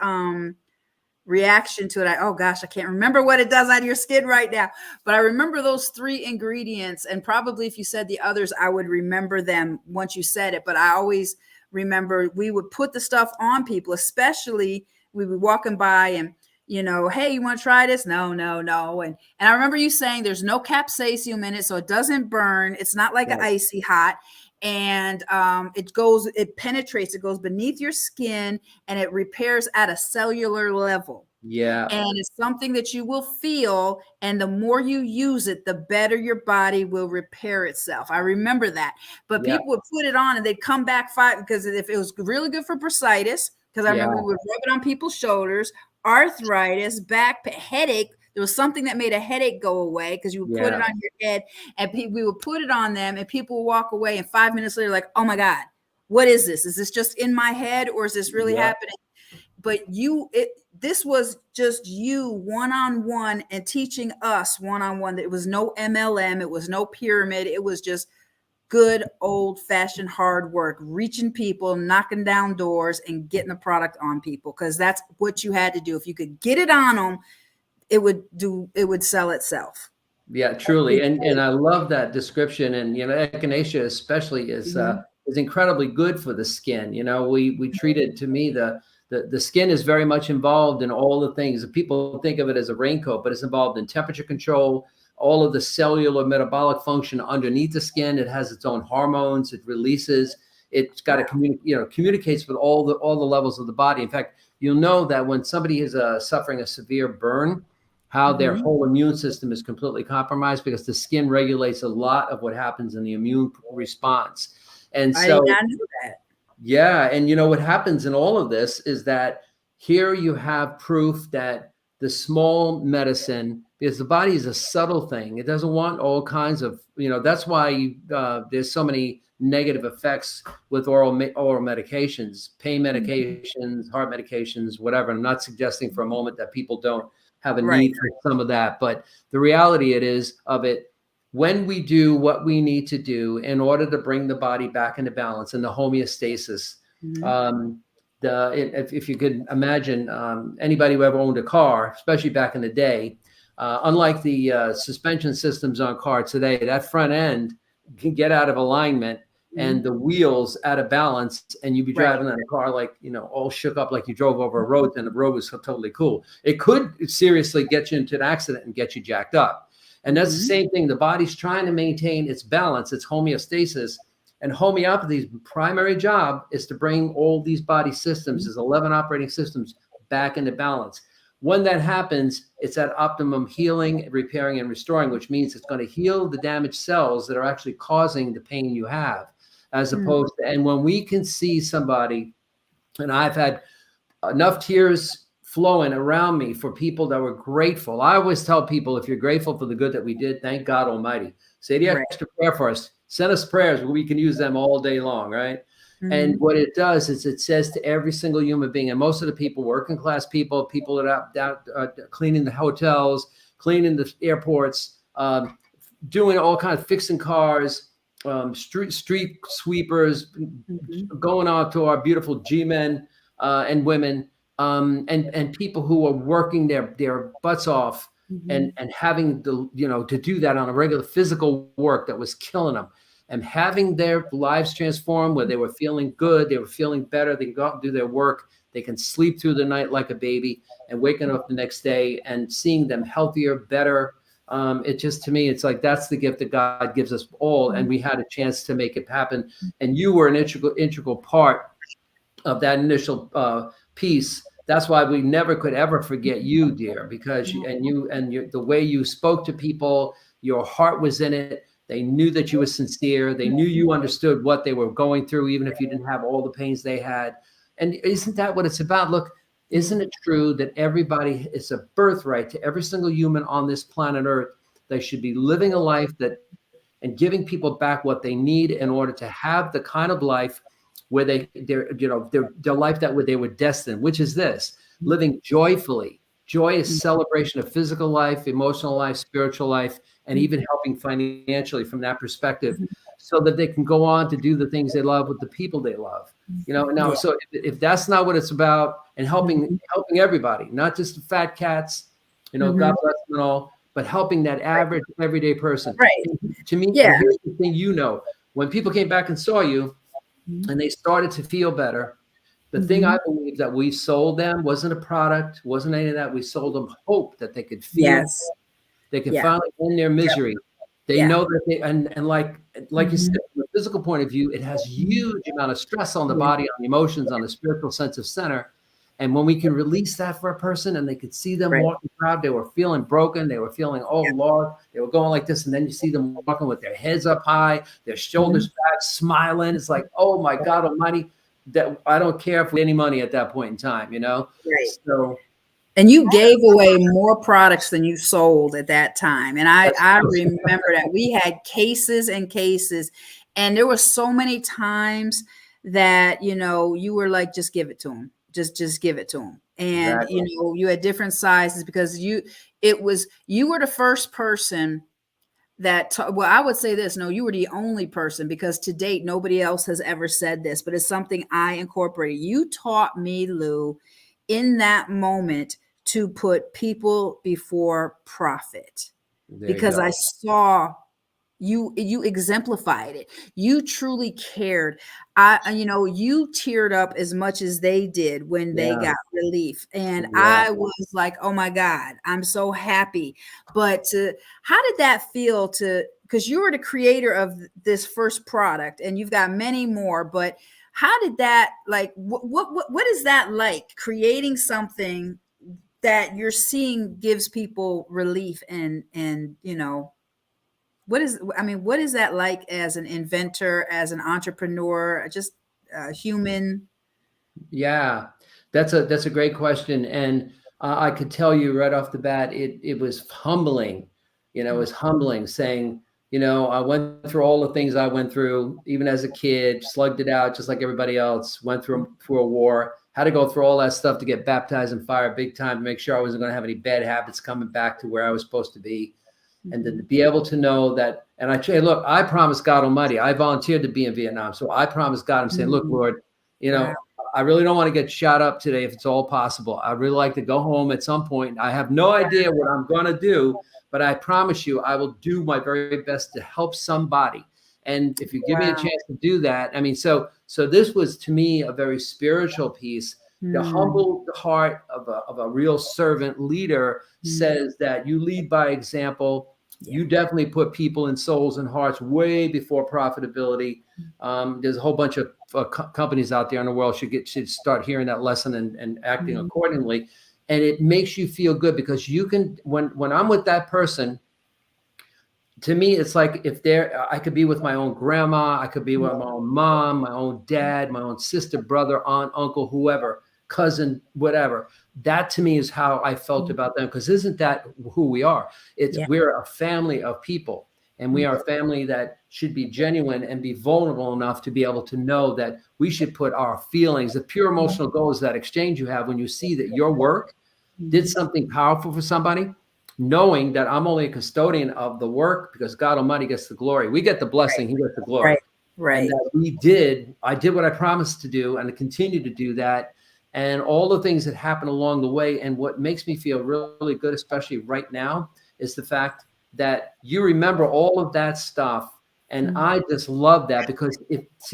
S1: reaction to it. Oh gosh, I can't remember what it does on your skin right now, but I remember those 3 ingredients. And probably if you said the others, I would remember them once you said it. But I always remember we would put the stuff on people, especially we would walking by and, hey, you want to try this? No. And I remember you saying there's no capsaicin in it, so it doesn't burn. It's not like an icy hot. And it penetrates, it goes beneath your skin, and it repairs at a cellular level.
S3: Yeah.
S1: And it's something that you will feel. And the more you use it, the better your body will repair itself. I remember that. But people would put it on and they'd come back because if it was really good for bursitis, because I remember we would rub it on people's shoulders, arthritis, back, headache. There was something that made a headache go away, because you would put it on your head, and we would put it on them, and people would walk away, and 5 minutes later, like, oh my God, what is this? Is this just in my head, or is this really happening? But this was just you one-on-one and teaching us one-on-one. It was no MLM. It was no pyramid. It was just good old-fashioned hard work, reaching people, knocking down doors, and getting the product on people, because that's what you had to do. If you could get it on them, it would sell itself.
S3: Yeah, truly. And I love that description. And, echinacea especially is incredibly good for the skin. We treated, to me, the skin is very much involved in all the things. People think of it as a raincoat, but it's involved in temperature control, all of the cellular metabolic function underneath the skin. It has its own hormones. It releases. It's got to communicates with all the levels of the body. In fact, you'll know that when somebody is suffering a severe burn, how their whole immune system is completely compromised, because the skin regulates a lot of what happens in the immune response. And so,
S1: I did not know that.
S3: Yeah. And what happens in all of this is that here you have proof that the small medicine, because the body is a subtle thing. It doesn't want all kinds of, that's why there's so many negative effects with oral medications, pain medications, heart medications, whatever. I'm not suggesting for a moment that people don't have a need for some of that, but the reality of it, when we do what we need to do in order to bring the body back into balance and the homeostasis, if you could imagine, anybody who ever owned a car, especially back in the day, unlike the suspension systems on cars today, that front end can get out of alignment and the wheels out of balance, and you'd be driving in a car like, all shook up, like you drove over a road and the road was totally cool. It could seriously get you into an accident and get you jacked up. And that's the same thing. The body's trying to maintain its balance, its homeostasis. And homeopathy's primary job is to bring all these body systems, there's 11 operating systems, back into balance. When that happens, it's at optimum healing, repairing, and restoring, which means it's going to heal the damaged cells that are actually causing the pain you have, as opposed to, and when we can see somebody, and I've had enough tears flowing around me for people that were grateful. I always tell people, if you're grateful for the good that we did, thank God Almighty. Say the extra prayer for us. Send us prayers where we can use them all day long, right? And what it does is it says to every single human being, and most of the people, working class people that are out cleaning the hotels, cleaning the airports, doing all kinds of fixing cars, street sweepers, going out to our beautiful G-men and women, and people who are working their butts off and having to do that on a regular physical work that was killing them, and having their lives transformed, where they were feeling good, they were feeling better, they can go out and do their work, they can sleep through the night like a baby, and waking up the next day and seeing them healthier, better, It just, to me, it's like, that's the gift that God gives us all. And we had a chance to make it happen. And you were an integral part of that initial piece. That's why we never could ever forget you, dear, because the way you spoke to people, your heart was in it. They knew that you were sincere. They knew you understood what they were going through, even if you didn't have all the pains they had. And isn't that what it's about? Look, isn't it true that everybody, it's a birthright to every single human on this planet Earth? They should be living a life that, and giving people back what they need in order to have the kind of life where their life that they were destined, which is this: living joyfully. Joy is celebration of physical life, emotional life, spiritual life, and even helping financially from that perspective, so that they can go on to do the things they love with the people they love. Now, so if that's not what it's about, and helping everybody, not just the fat cats, God bless them and all, but helping that average everyday person.
S1: Right.
S3: To me, and here's the thing, when people came back and saw you, and they started to feel better, the thing I believe that we sold them wasn't a product, wasn't any of that. We sold them hope that they could feel, they could finally end their misery. They know that they, and like you said, from a physical point of view, it has huge amount of stress on the body, on the emotions, on the spiritual sense of center. And when we can release that for a person, and they could see them walking proud, they were feeling broken, they were feeling, oh Lord, they were going like this, and then you see them walking with their heads up high, their shoulders back, smiling. It's like, oh my God Almighty, that I don't care if we had any money at that point in time,
S1: Right.
S3: So,
S1: and you gave away more products than you sold at that time. And I remember that we had cases and cases, and there were so many times that, you were like, just give it to them. Just give it to them. And, you had different sizes, because you were the first person that, well, I would say this, no, you were the only person, because to date, nobody else has ever said this, but it's something I incorporated. You taught me, Lou, in that moment, to put people before profit, because I saw you exemplified it. You truly cared. You teared up as much as they did when they got relief. And I was like, oh my God, I'm so happy. But how did that feel because you were the creator of this first product, and you've got many more, but how did that, like, what is that like, creating something that you're seeing gives people relief, and what is that like as an inventor, as an entrepreneur, just a human?
S3: Yeah, that's a great question. And I could tell you right off the bat, it was humbling. It was humbling, saying, I went through all the things I went through, even as a kid, slugged it out just like everybody else, went through a war, had to go through all that stuff to get baptized in fire big time to make sure I wasn't going to have any bad habits coming back to where I was supposed to be. And to be able to know that, and I say, look, I promised God Almighty, I volunteered to be in Vietnam. So I promised God, I'm saying, look, Lord, I really don't want to get shot up today if it's all possible. I really like to go home at some point. I have no idea what I'm going to do, but I promise you, I will do my very best to help somebody. And if you give me a chance to do that, so this was, to me, a very spiritual piece. The humble heart of a real servant leader says that you lead by example. You definitely put people and souls and hearts way before profitability. There's a whole bunch of companies out there in the world should start hearing that lesson and acting accordingly. And it makes you feel good, because you can, when I'm with that person, to me, it's like I could be with my own grandma, I could be with my own mom, my own dad, my own sister, brother, aunt, uncle, whoever, cousin, whatever. That to me is how I felt about them, because isn't that who we are? We're a family of people, and we are a family that should be genuine and be vulnerable enough to be able to know that we should put our feelings, the pure emotional goals, that exchange you have when you see that your work did something powerful for somebody, knowing that I'm only a custodian of the work, because God Almighty gets the glory. We get the blessing, He gets the glory.
S1: Right.
S3: And that I did what I promised to do, and I continue to do that. And all the things that happen along the way. And what makes me feel really good, especially right now, is the fact that you remember all of that stuff. And I just love that, because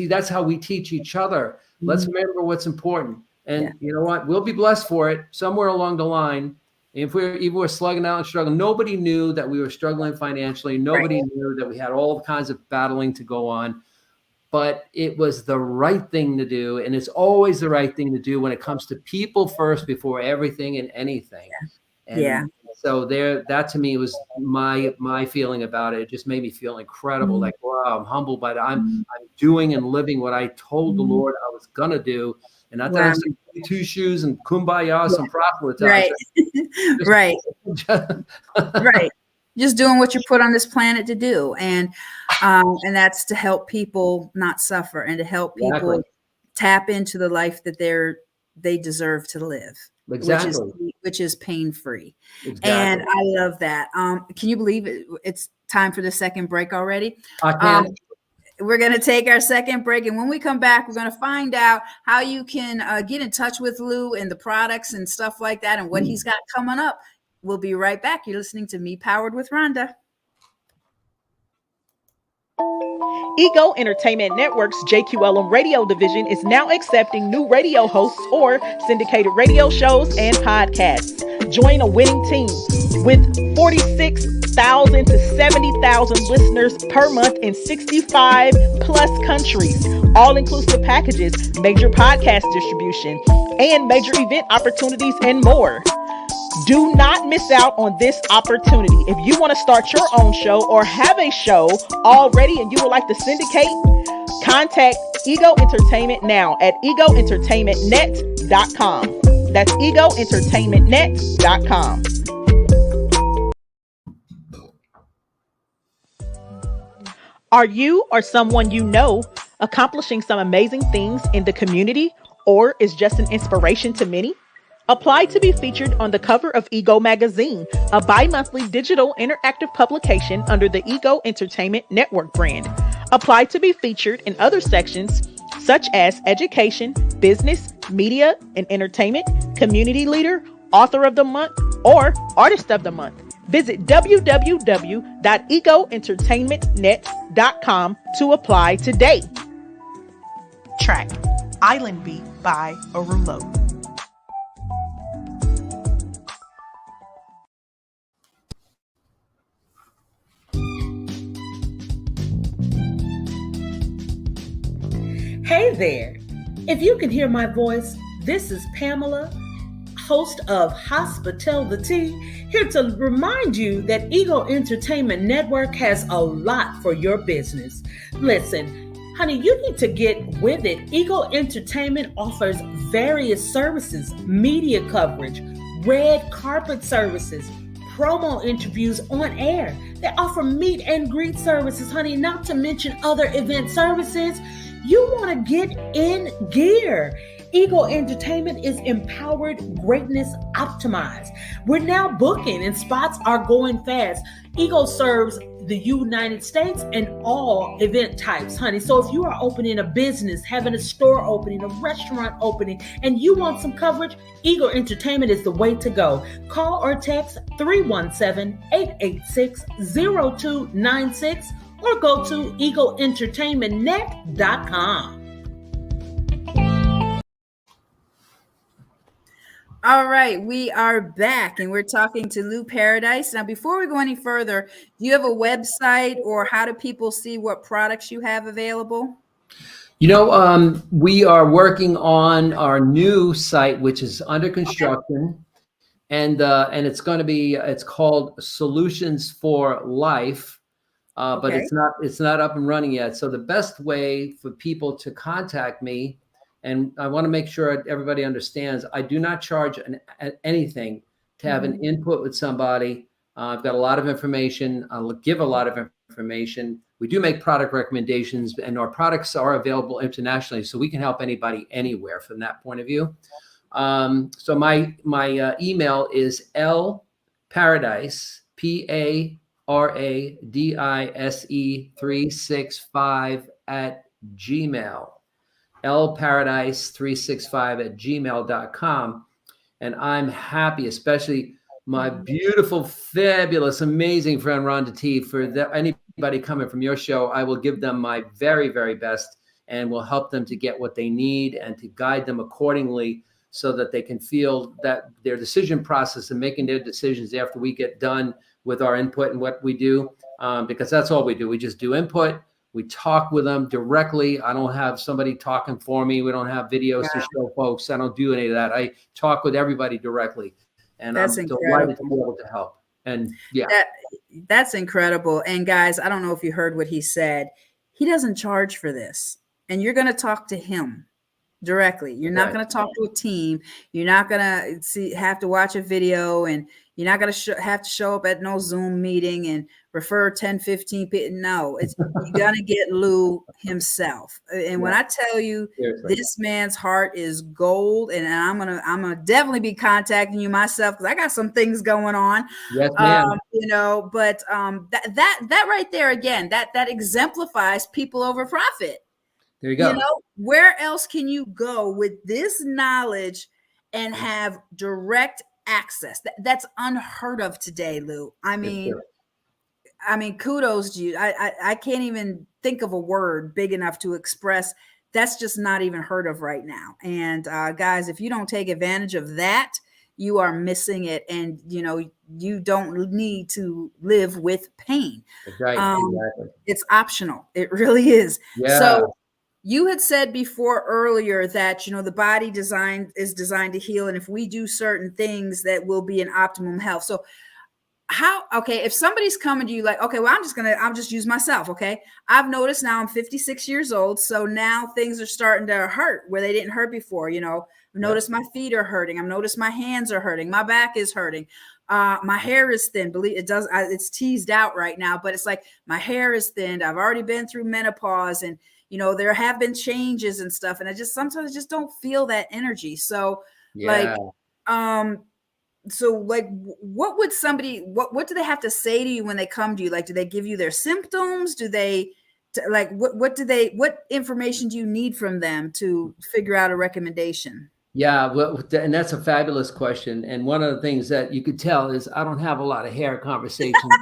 S3: that's how we teach each other. Let's remember what's important. And you know what? We'll be blessed for it somewhere along the line. If we were slugging out and struggling, nobody knew that we were struggling financially. Nobody knew that we had all kinds of battling to go on. But it was the right thing to do. And it's always the right thing to do when it comes to people first before everything and anything. And so that to me was my feeling about it. It just made me feel incredible. Like, wow, I'm humbled by that. I'm doing and living what I told the Lord I was going to do. And not that I'm some two shoes and kumbaya, some proselytize.
S1: Right. Right. Just doing what you're put on this planet to do. And that's to help people not suffer and to help people tap into the life that they deserve to live.
S3: Exactly.
S1: Which is pain-free.
S3: Exactly.
S1: And I love that. Can you believe it? It's time for the second break already?
S3: I can.
S1: We're going to take our second break. And when we come back, we're going to find out how you can get in touch with Lou and the products and stuff like that and what he's got coming up. We'll be right back. You're listening to Me Powered with Rhonda.
S2: Ego Entertainment Network's JQLM radio division is now accepting new radio hosts or syndicated radio shows and podcasts. Join a winning team with 46,000 to 70,000 listeners per month in 65 plus countries, all-inclusive packages, major podcast distribution, and major event opportunities and more. Do not miss out on this opportunity. If you want to start your own show or have a show already and you would like to syndicate, contact Ego Entertainment now at egoentertainmentnet.com. That's egoentertainmentnet.com. Are you or someone you know accomplishing some amazing things in the community or is just an inspiration to many? Apply to be featured on the cover of Ego Magazine, a bi-monthly digital interactive publication under the Ego Entertainment Network brand. Apply to be featured in other sections such as education, business, media and entertainment, community leader, author of the month, or artist of the month. Visit www.egoentertainmentnet.com to apply today.
S4: Track Island Beat by Arulo.
S5: Hey there! If you can hear my voice, this is Pamela, host of Hospitality, here to remind you that Ego Entertainment Network has a lot for your business. Listen, honey, you need to get with it. Ego Entertainment offers various services, media coverage, red carpet services, promo interviews on air. They offer meet and greet services, honey, not to mention other event services. You want to get in gear. Ego Entertainment is empowered greatness optimized. We're now booking and spots are going fast. Ego serves the United States and all event types, honey. So if you are opening a business, having a store opening, a restaurant opening, and you want some coverage, Ego Entertainment is the way to go. Call or text 317-886-0296 or go to egoentertainmentnet.com.
S1: All right, we are back and we're talking to Lou Paradise. Now, before we go any further, do you have a website or how do people see what products you have available?
S3: You know, we are working on our new site, which is under construction, and it's going to be, it's called Solutions for Life, but it's not up and running yet. So the best way for people to contact me, and I want to make sure everybody understands, I do not charge anything to have an input with somebody. I've got a lot of information. I'll give a lot of information. We do make product recommendations, and our products are available internationally, so we can help anybody anywhere from that point of view. So my email is lparadise, PARADISE 365 lparadise365 @gmail.com. And I'm happy, especially my beautiful, fabulous, amazing friend Rhonda T. For anybody coming from your show, I will give them my very, very best and will help them to get what they need and to guide them accordingly so that they can feel that their decision process and making their decisions after we get done with our input and what we do, because that's all we do. We just do input. We talk with them directly. I don't have somebody talking for me. We don't have videos to show folks. I don't do any of that. I talk with everybody directly, and
S1: That's
S3: I'm
S1: incredible.
S3: delighted to be able to help. And yeah,
S1: that's incredible. And guys, I don't know if you heard what he said. He doesn't charge for this, and you're going to talk to him directly. You're not going to talk to a team. You're not going to have to watch a video, and you're not going to have to show up at no Zoom meeting and refer 10, 15 people. No, you're going to get Lou himself. And when I tell you, this man's heart is gold, and I'm going to definitely be contacting you myself, because I got some things going on.
S3: Yes, ma'am.
S1: But that right there, again, that exemplifies people over profit.
S3: There you go.
S1: Where else can you go with this knowledge and have direct access? That's unheard of today, Lou. I mean, kudos to you. I can't even think of a word big enough to express. That's just not even heard of right now. And guys, if you don't take advantage of that, you are missing it. And, you don't need to live with pain.
S3: Right. Exactly.
S1: It's optional. It really is.
S3: Yeah.
S1: So you had said before earlier that, the body is designed to heal. And if we do certain things, that will be in optimum health. So if somebody's coming to you like, okay, well, I'll just use myself. Okay. I've noticed now I'm 56 years old. So now things are starting to hurt where they didn't hurt before. I've noticed my feet are hurting. I've noticed my hands are hurting. My back is hurting. My hair is thin. Believe it does. It's teased out right now, but it's like my hair is thin. I've already been through menopause, and there have been changes and stuff. And sometimes I just don't feel that energy. So what would what do they have to say to you when they come to you? Like, do they give you their symptoms? Do they what information do you need from them to figure out a recommendation?
S3: Yeah, well, and that's a fabulous question. And one of the things that you could tell is I don't have a lot of hair conversations.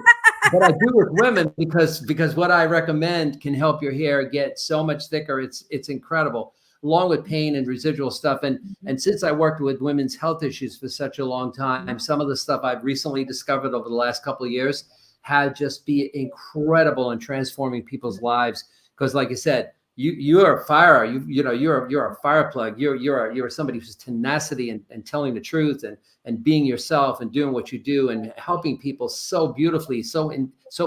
S3: But I do with women because what I recommend can help your hair get so much thicker. It's incredible, along with pain and residual stuff. And since I worked with women's health issues for such a long time, some of the stuff I've recently discovered over the last couple of years had just be incredible in transforming people's lives. Because, like I said, you are a fire. You're a fire plug. You're somebody who's tenacity and telling the truth and being yourself and doing what you do and helping people so beautifully, so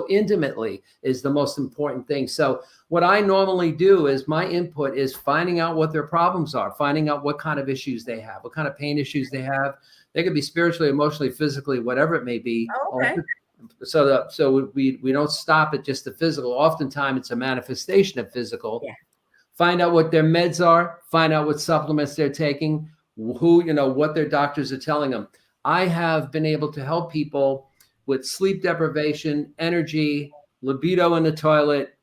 S3: intimately is the most important thing. So what I normally do is my input is finding out what their problems are, finding out what kind of issues they have, what kind of pain issues they have. They could be spiritually, emotionally, physically, whatever it may be.
S1: Okay.
S3: So we don't stop at just the physical. Oftentimes it's a manifestation of physical. Yeah. Find out what their meds are, find out what supplements they're taking, what their doctors are telling them. I have been able to help people with sleep deprivation, energy, libido in the toilet,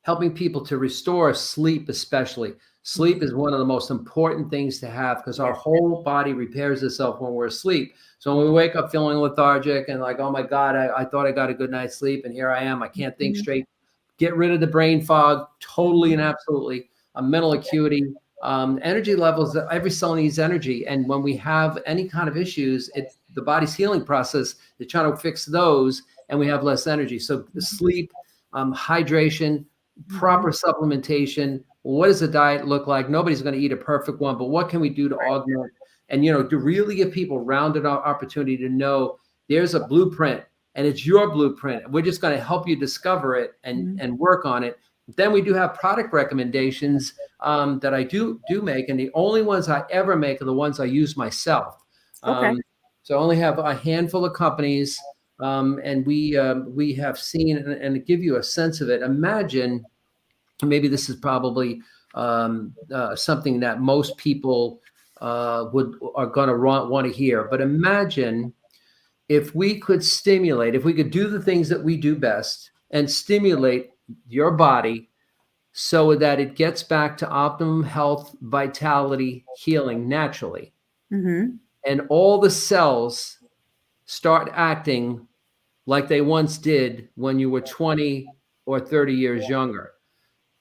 S3: helping people to restore sleep, especially. Sleep is one of the most important things to have because our whole body repairs itself when we're asleep. So when we wake up feeling lethargic and like, oh my God, I thought I got a good night's sleep and here I am, I can't think straight. Get rid of the brain fog, totally and absolutely. Mental acuity, energy levels, every cell needs energy. And when we have any kind of issues, it's the body's healing process, they're trying to fix those and we have less energy. So the sleep, hydration, proper supplementation. What does a diet look like? Nobody's going to eat a perfect one, but what can we do to augment and, to really give people rounded opportunity to know there's a blueprint and it's your blueprint. We're just going to help you discover it and work on it. Then we do have product recommendations that I do make. And the only ones I ever make are the ones I use myself.
S1: Okay.
S3: So I only have a handful of companies and we have seen and to give you a sense of it. Imagine, maybe this is probably something that most people are going to want to hear. But imagine if we could do the things that we do best and stimulate your body so that it gets back to optimum health, vitality, healing naturally. Mm-hmm. And all the cells start acting like they once did when you were 20 or 30 years younger.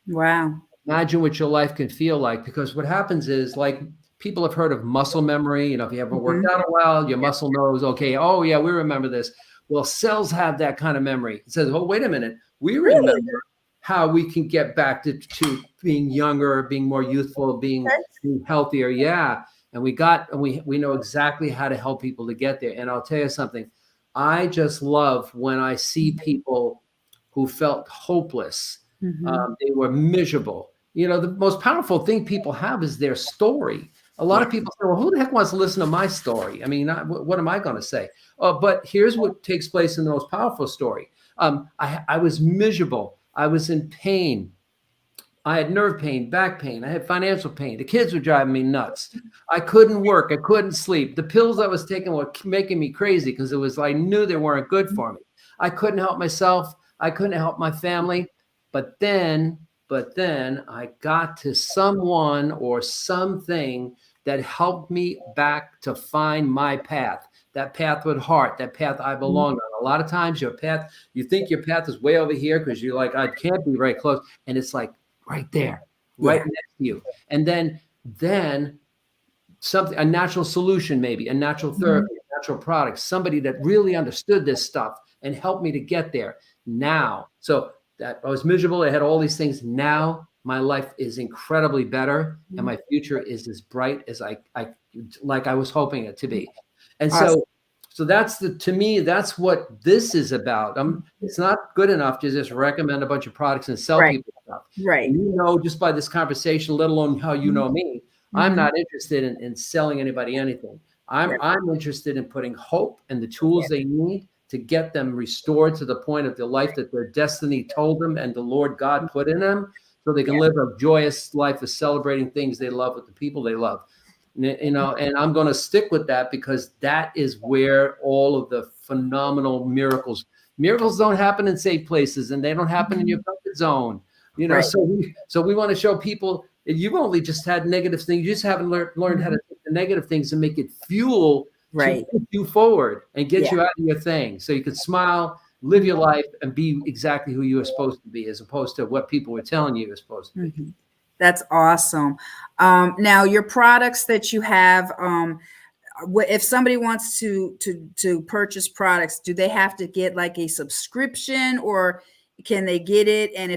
S1: Wow.
S3: Imagine what your life can feel like, because what happens is, like, people have heard of muscle memory. You know, if you haven't worked out a while, your muscle knows, okay, oh yeah, we remember this. Well, cells have that kind of memory. It says, oh, wait a minute, we remember how we can get back to being younger, being more youthful, being healthier. Yeah. And we know exactly how to help people to get there. And I'll tell you something, I just love when I see people who felt hopeless. They were miserable. You know, the most powerful thing people have is their story. A lot of people say, well, who the heck wants to listen to my story? I mean, what am I going to say? But here's what takes place in the most powerful story. I was miserable. I was in pain. I had nerve pain, back pain. I had financial pain. The kids were driving me nuts. I couldn't work. I couldn't sleep. The pills I was taking were making me crazy because I knew they weren't good for me. I couldn't help myself. I couldn't help my family. But then I got to someone or something that helped me back to find my path. That path with heart, that path I belong on. A lot of times your path, you think your path is way over here because you're like, I can't be very close. And it's like right there, right next to you. And then something, a natural solution, maybe a natural therapy, a natural product, somebody that really understood this stuff and helped me to get there now. So that I was miserable. I had all these things. Now my life is incredibly better and my future is as bright as I was hoping it to be. And so that's to me, that's what this is about. It's not good enough to just recommend a bunch of products and sell people stuff.
S1: Right.
S3: And you know, just by this conversation, let alone how you know me, I'm not interested in selling anybody anything. I'm interested in putting hope and the tools they need to get them restored to the point of the life that their destiny told them and the Lord God put in them, so they can live a joyous life of celebrating things they love with the people they love. You know, and I'm going to stick with that because that is where all of the phenomenal miracles don't happen in safe places, and they don't happen in your comfort zone. You know, so we want to show people you've only just had negative things. You just haven't learned how to take the negative things and make it fuel to push you forward and get you out of your thing, so you can smile, live your life, and be exactly who you are supposed to be, as opposed to what people were telling you you're supposed to be.
S1: That's awesome. Now, your products that you have, if somebody wants to purchase products, do they have to get like a subscription, or can they get it? And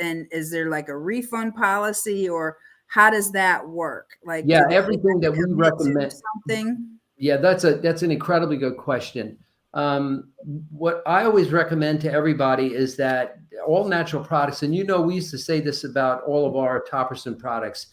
S1: and is there like a refund policy, or how does that work? Like,
S3: everything that we recommend.
S1: Something.
S3: Yeah, that's an incredibly good question. What I always recommend to everybody is that all natural products, and you know, we used to say this about all of our Topperson products,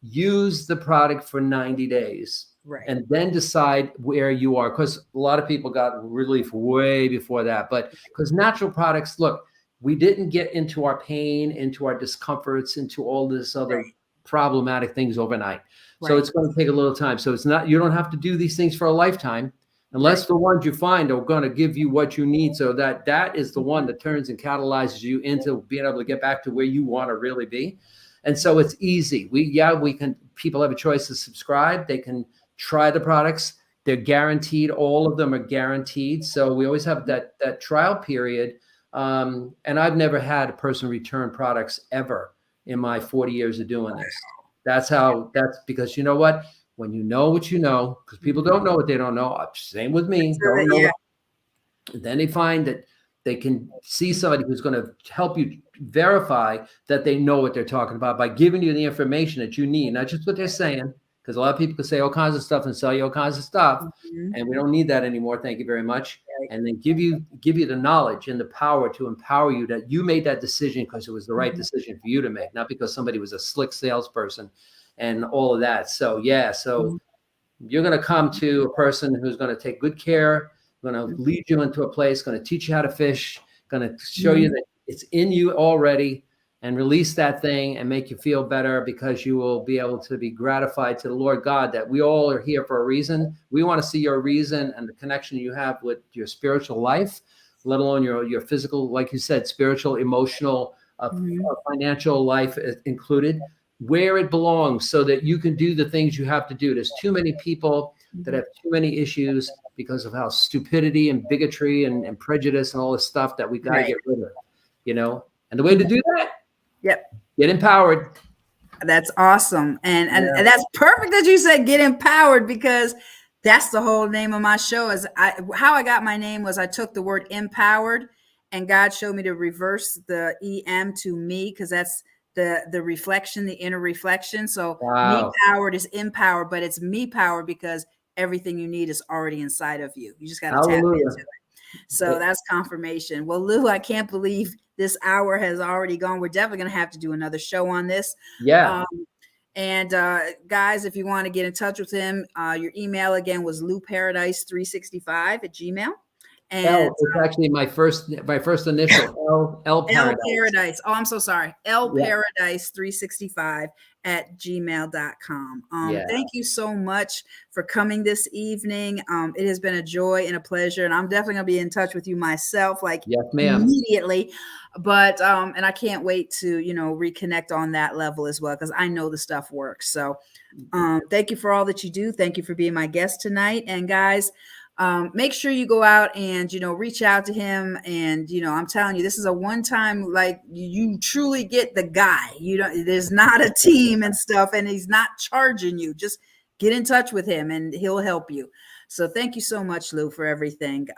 S3: use the product for 90 days and then decide where you are. Because a lot of people got relief way before that. But because natural products, look, we didn't get into our pain, into our discomforts, into all this other problematic things overnight. So it's going to take a little time. So it's not, you don't have to do these things for a lifetime, unless the ones you find are going to give you what you need. So that is the one that turns and catalyzes you into being able to get back to where you want to really be. And so it's easy. People have a choice to subscribe. They can try the products. They're guaranteed. All of them are guaranteed. So we always have that trial period. And I've never had a person return products ever in my 40 years of doing this. That's because you know what? When you know what you know, because people don't know what they don't know. Same with me. Don't know. Then they find that they can see somebody who's going to help you verify that they know what they're talking about by giving you the information that you need, not just what they're saying. Because a lot of people can say all kinds of stuff and sell you all kinds of stuff, and we don't need that anymore. Thank you very much. And then give you the knowledge and the power to empower you that you made that decision because it was the right decision for you to make, not because somebody was a slick salesperson and all of that. So you're going to come to a person who's going to take good care, going to lead you into a place, going to teach you how to fish, going to show you that it's in you already, and release that thing and make you feel better, because you will be able to be gratified to the Lord God that we all are here for a reason. We want to see your reason and the connection you have with your spiritual life, let alone your physical, like you said, spiritual, emotional, financial life included, where it belongs, so that you can do the things you have to do. There's too many people that have too many issues because of how stupidity and bigotry and prejudice and all this stuff that we got to get rid of, you know? And the way to do that, get empowered.
S1: That's awesome. And
S3: Yeah.
S1: and that's perfect that you said get empowered, because that's the whole name of my show. Is how I got my name was I took the word empowered, and God showed me to reverse the em to me, because that's the reflection, the inner reflection. So me
S3: Wow.
S1: powered is empowered, but it's me powered because everything you need is already inside of you. You just got to tap
S3: Hallelujah.
S1: into it. So that's confirmation. Well, Lou, I can't believe this hour has already gone. We're definitely going to have to do another show on this.
S3: Yeah.
S1: And guys, if you want to get in touch with him, your email again was louparadise365@gmail. And
S3: L, it's actually my first initial, L
S1: L
S3: Paradise.
S1: Paradise. Oh, I'm so sorry. L
S3: Yeah.
S1: Paradise365@gmail.com.
S3: Yeah.
S1: Thank you so much for coming this evening. It has been a joy and a pleasure, and I'm definitely gonna be in touch with you myself, like
S3: Yes, ma'am.
S1: immediately. But and I can't wait to reconnect on that level as well, because I know the stuff works. So thank you for all that you do. Thank you for being my guest tonight. And guys, make sure you go out and reach out to him. And I'm telling you, this is a one-time, like, you truly get the guy. There's not a team and stuff, and he's not charging you. Just get in touch with him and he'll help you. So thank you so much, Lou, for everything.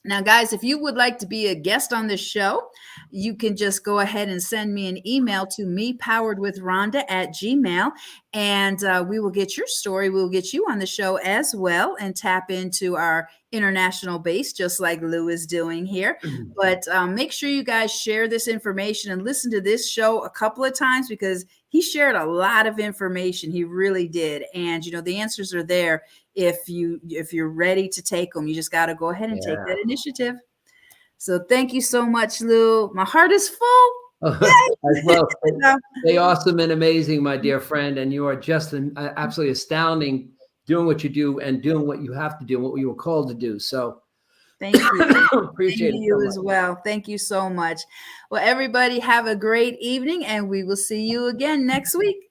S1: Now, guys, if you would like to be a guest on this show, you can just go ahead and send me an email to mepoweredwithrhonda@gmail, and we will get your story. We'll get you on the show as well and tap into our international base, just like Lou is doing here. But make sure you guys share this information and listen to this show a couple of times, because he shared a lot of information. He really did. And, the answers are there. If you're ready to take them, you just got to go ahead and take that initiative. So thank you so much, Lou. My heart is full.
S3: As well. Stay awesome and amazing, my dear friend. And you are just absolutely astounding, doing what you do and doing what you have to do, what you were called to do. So
S1: thank you.
S3: Appreciate
S1: Thank
S3: it
S1: you
S3: so
S1: as
S3: much.
S1: well. Thank you so much. Well, everybody have a great evening, and we will see you again next week.